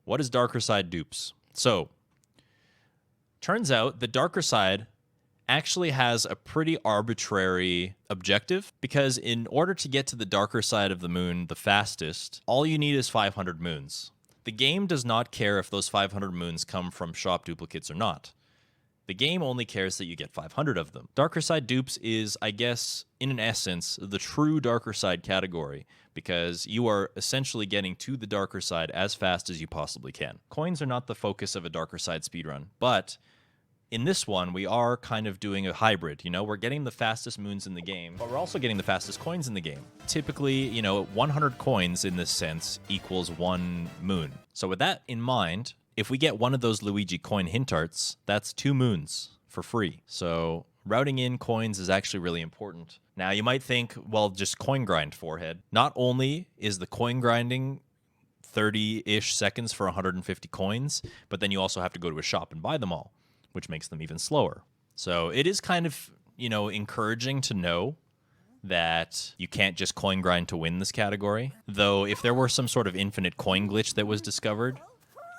What is Darker Side dupes? So, turns out the Darker Side actually has a pretty arbitrary objective, because in order to get to the darker side of the moon the fastest, all you need is 500 moons. The game does not care if those 500 moons come from shop duplicates or not. The game only cares that you get 500 of them. Darker Side dupes is, I guess, in an essence, the true Darker Side category, because you are essentially getting to the Darker Side as fast as you possibly can. Coins are not the focus of a Darker Side speedrun, but in this one, we are kind of doing a hybrid. You know, we're getting the fastest moons in the game, but we're also getting the fastest coins in the game. Typically, 100 coins in this sense equals 1 moon. So with that in mind, if we get one of those Luigi coin hint arts, that's 2 moons for free. So routing in coins is actually really important. Now, you might think, well, just coin grind, forehead. Not only is the coin grinding 30-ish seconds for 150 coins, but then you also have to go to a shop and buy them all, which makes them even slower. So it is kind of, encouraging to know that you can't just coin grind to win this category. Though if there were some sort of infinite coin glitch that was discovered,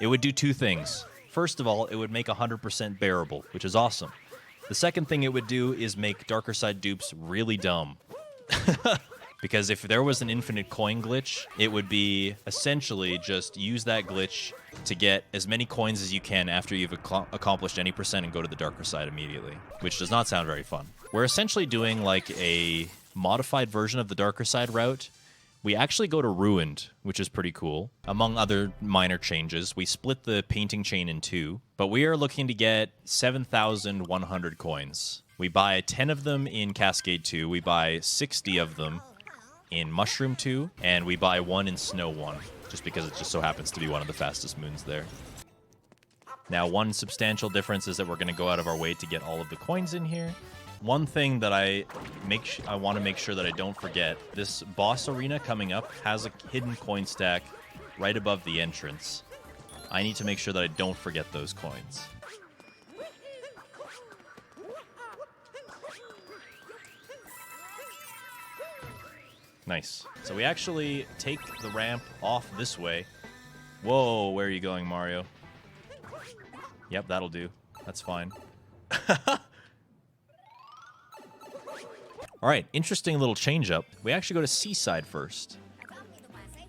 it would do 2 things. First of all, it would make 100% bearable, which is awesome. The second thing it would do is make Darker Side dupes really dumb. Because if there was an infinite coin glitch, it would be essentially just use that glitch to get as many coins as you can after you've accomplished any percent and go to the Darker Side immediately, which does not sound very fun. We're essentially doing like a modified version of the Darker Side route. We actually go to Ruined, which is pretty cool. Among other minor changes, we split the painting chain in 2, but we are looking to get 7,100 coins. We buy 10 of them in Cascade 2, we buy 60 of them in Mushroom 2, and we buy 1 in Snow 1, just because it just so happens to be one of the fastest moons there. Now, one substantial difference is that we're going to go out of our way to get all of the coins in here. One thing that I want to make sure that I don't forget, this boss arena coming up has a hidden coin stack right above the entrance. I need to make sure that I don't forget those coins. Nice. So we actually take the ramp off this way. Whoa, where are you going, Mario? Yep, that'll do. That's fine. All right, interesting little change up. We actually go to Seaside first.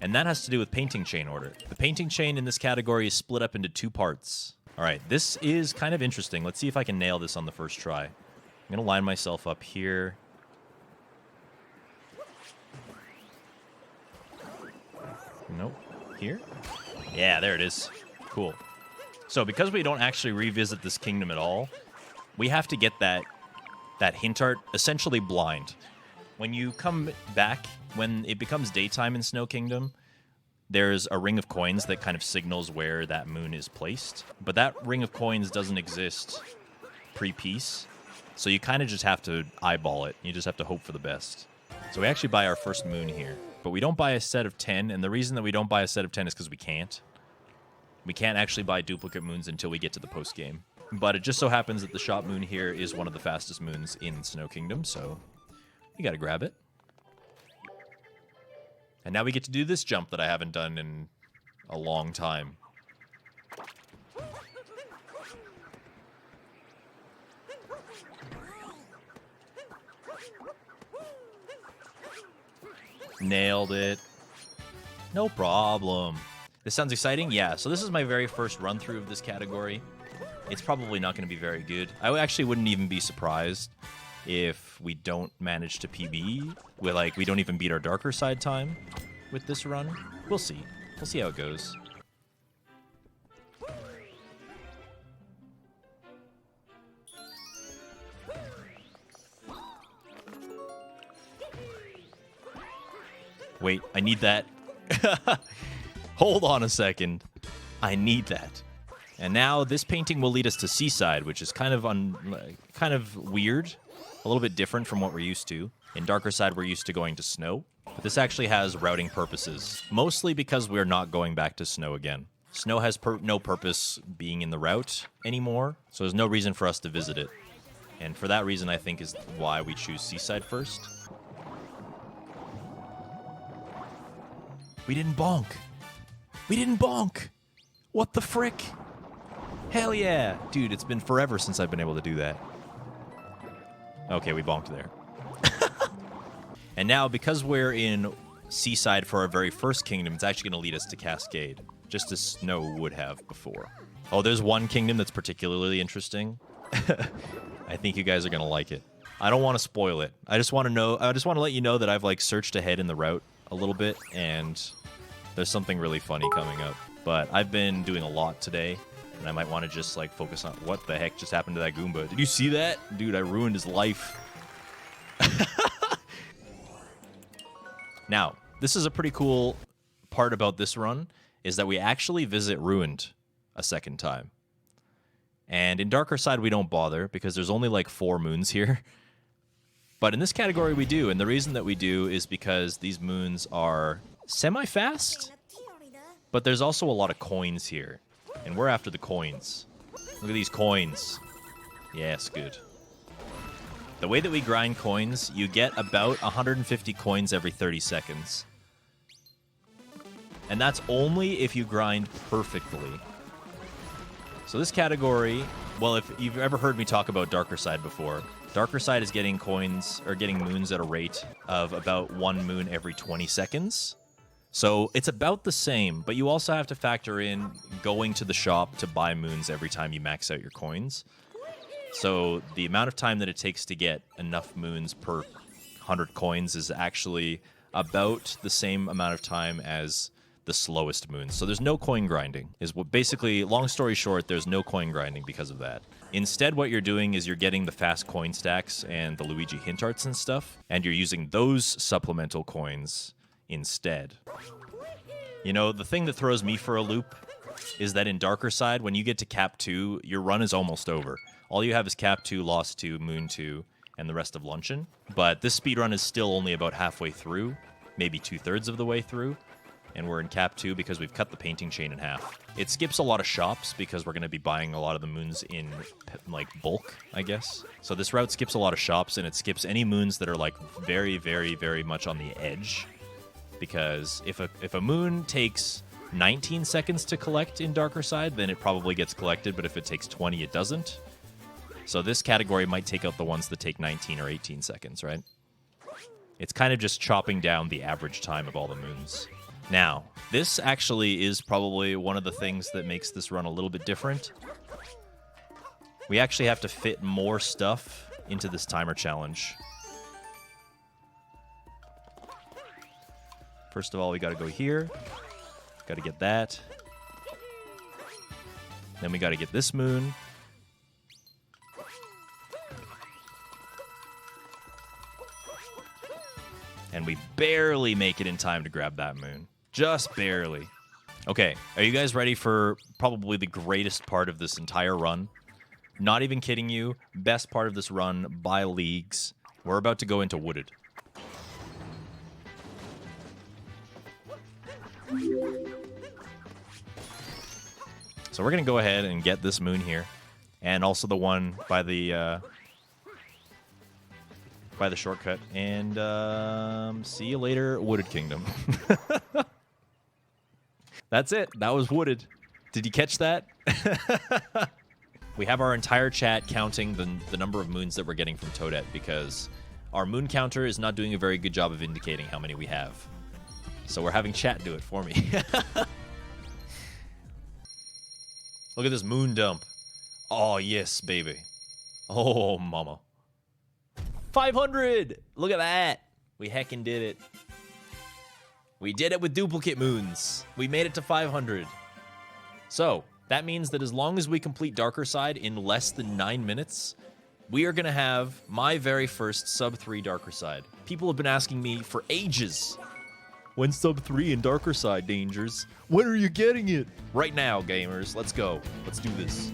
And that has to do with painting chain order. The painting chain in this category is split up into 2 parts. All right, this is kind of interesting. Let's see if I can nail this on the first try. I'm going to line myself up here. Nope. Here? Yeah, there it is. Cool. So because we don't actually revisit this kingdom at all, we have to get that hint art essentially blind. When you come back, when it becomes daytime in Snow Kingdom, there's a ring of coins that kind of signals where that moon is placed. But that ring of coins doesn't exist pre-piece, so you kind of just have to eyeball it. You just have to hope for the best. So we actually buy our first moon here. But we don't buy a set of 10, and the reason that we don't buy a set of 10 is because we can't. We can't actually buy duplicate moons until we get to the post-game. But it just so happens that the shop moon here is one of the fastest moons in Snow Kingdom, so you gotta grab it. And now we get to do this jump that I haven't done in a long time. Nailed it. No problem. This sounds exciting? Yeah, so this is my very first run-through of this category. It's probably not going to be very good. I actually wouldn't even be surprised if we don't manage to PB. We don't even beat our Darker Side time with this run. We'll see. We'll see how it goes. Wait, I need that. Hold on a second. I need that. And now this painting will lead us to Seaside, which is kind of weird, a little bit different from what we're used to. In Darker Side, we're used to going to Snow, but this actually has routing purposes, mostly because we're not going back to Snow again. Snow has no purpose being in the route anymore, so there's no reason for us to visit it. And for that reason, I think is why we choose Seaside first. We didn't bonk. We didn't bonk. What the frick? Hell yeah. Dude, it's been forever since I've been able to do that. Okay, we bonked there. And now, because we're in Seaside for our very first kingdom, it's actually going to lead us to Cascade, just as Snow would have before. Oh, there's one kingdom that's particularly interesting. I think you guys are going to like it. I don't want to spoil it. I just want to let you know that I've, like, searched ahead in the route a little bit, and there's something really funny coming up. But I've been doing a lot today, and I might want to just, like, focus on what the heck just happened to that Goomba. Did you see that? Dude, I ruined his life. Now, this is a pretty cool part about this run, is that we actually visit Ruined a second time. And in Darker Side, we don't bother, because there's only, like, 4 moons here. But in this category, we do, and the reason that we do is because these moons are semi-fast, but there's also a lot of coins here, and we're after the coins. Look at these coins. Yes, good. The way that we grind coins, you get about 150 coins every 30 seconds. And that's only if you grind perfectly. So this category, well, if you've ever heard me talk about Darker Side before, Darker Side is getting coins, or getting moons at a rate of about 1 moon every 20 seconds. So it's about the same, but you also have to factor in going to the shop to buy moons every time you max out your coins. So the amount of time that it takes to get enough moons per 100 coins is actually about the same amount of time as the slowest moons. So there's no coin grinding. Is what basically, long story short, there's no coin grinding because of that. Instead, what you're doing is you're getting the fast coin stacks and the Luigi hint arts and stuff, and you're using those supplemental coins instead. You know, the thing that throws me for a loop is that in Darker Side, when you get to Cap 2, your run is almost over. All you have is Cap 2, Lost 2, Moon 2, and the rest of Luncheon. But this speedrun is still only about halfway through, maybe 2/3 of the way through. And we're in Cap 2 because we've cut the painting chain in half. It skips a lot of shops because we're going to be buying a lot of the moons in, like, bulk, I guess. So this route skips a lot of shops, and it skips any moons that are, like, very, very, very much on the edge. Because if a moon takes 19 seconds to collect in Darker Side, then it probably gets collected, but if it takes 20, it doesn't. So this category might take out the ones that take 19 or 18 seconds, right? It's kind of just chopping down the average time of all the moons. Now, this actually is probably one of the things that makes this run a little bit different. We actually have to fit more stuff into this timer challenge. First of all, we got to go here. Got to get that. Then we got to get this moon. And we barely make it in time to grab that moon. Just barely. Okay, are you guys ready for probably the greatest part of this entire run? Not even kidding you. Best part of this run by leagues. We're about to go into Wooded. So we're going to go ahead and get this moon here. And also the one by the shortcut. And see you later, Wooded Kingdom. That's it. That was Wooded. Did you catch that? We have our entire chat counting the number of moons that we're getting from Toadette because our moon counter is not doing a very good job of indicating how many we have. So we're having chat do it for me. Look at this moon dump. Oh, yes, baby. Oh, mama. 500! Look at that. We heckin' did it. We did it with duplicate moons. We made it to 500. So, that means that as long as we complete Darker Side in less than 9 minutes, we are going to have my very first sub-3 Darker Side. People have been asking me for ages. When's sub-3 in Darker Side, Dangers? When are you getting it? Right now, gamers. Let's go. Let's do this.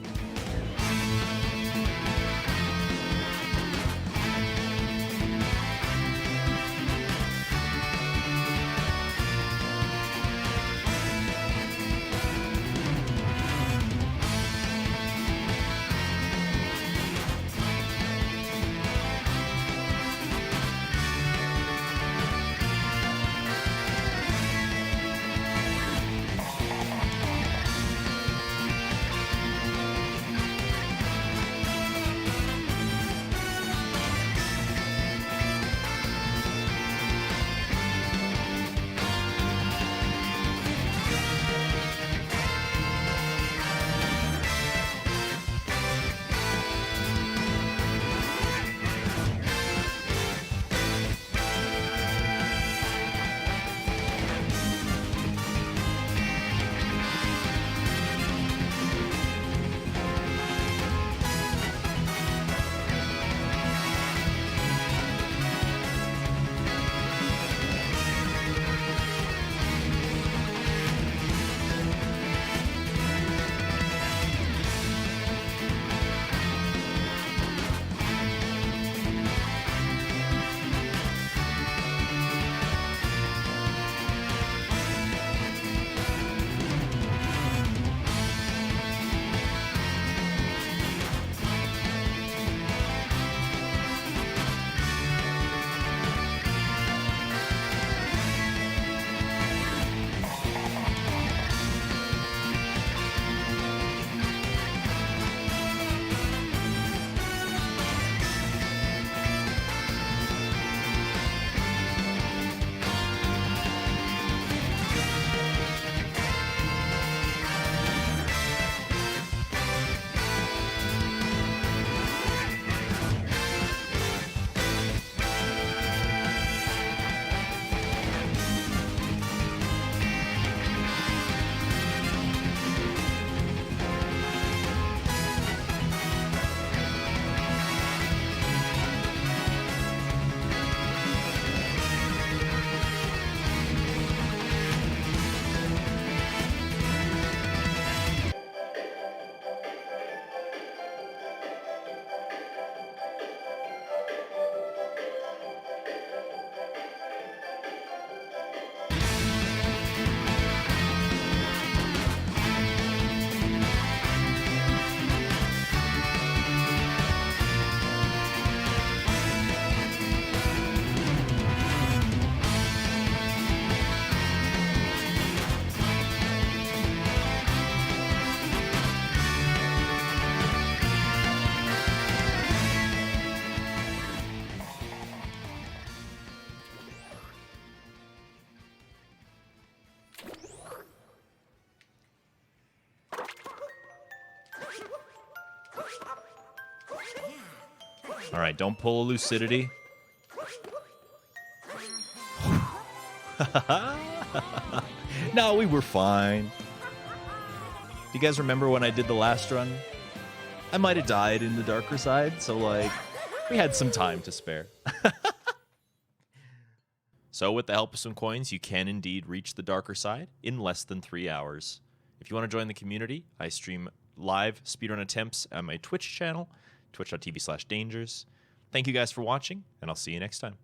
All right, don't pull a lucidity. No, we were fine. Do you guys remember when I did the last run? I might have died in the darker side, so like we had some time to spare. So with the help of some coins, you can indeed reach the darker side in less than 3 hours. If you want to join the community, I stream live speedrun attempts on my Twitch channel, twitch.tv/dangers. Thank you guys for watching, and I'll see you next time.